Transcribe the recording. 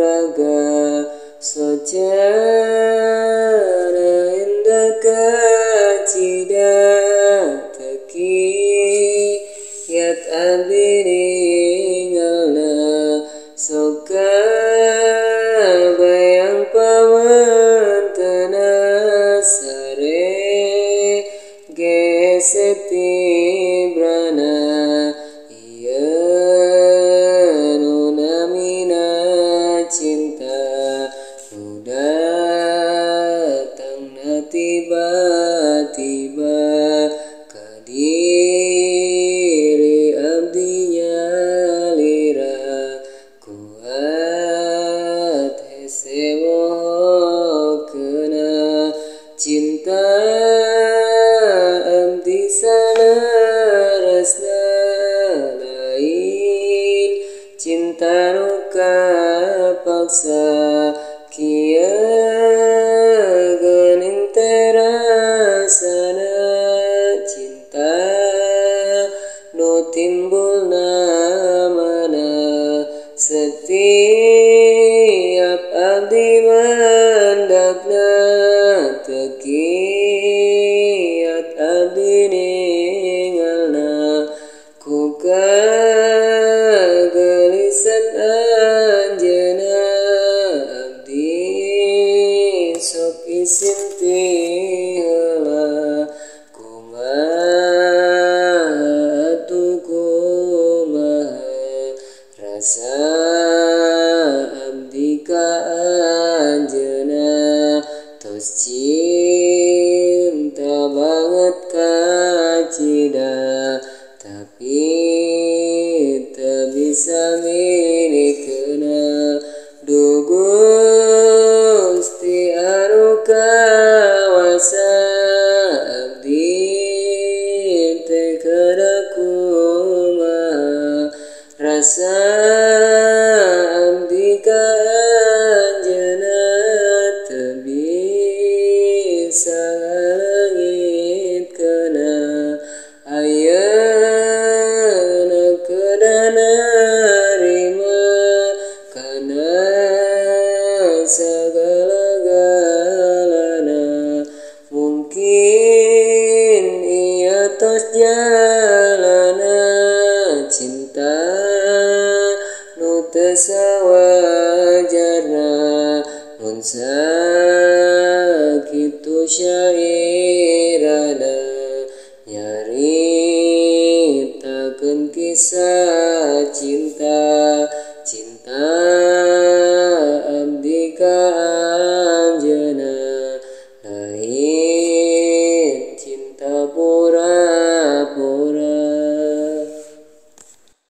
raga socara indah kacida taki yat abdi ninggalna soka bayang pawantana sare geseti brana iya nunamina cinta nu datang na tiba-tiba kadiri abdinya lira kuat hese mohokna cinta abdi salarasna lain cinta nu kapaksa kia geuning terasana cinta nu timbulna mana setiap abdi mandapna tekiat abdi ninggalna ku kagelisan anjeunna abdi sok isin ti heula kumaha atuh kumaha rasa abdi ka anjeunna tos cinta banget ka cida tapi teu bisa milikeuna duh Gusti anu kawasa abdi teh kada kumaha rasa abdi ka anjeunna teu bisa ngangitkeuna ayeuna kada narima kana sagala-galana mungkin ieu tos jalana cinta nu teu sawajarna mun sakitu syairana nyaritakeun kisah cinta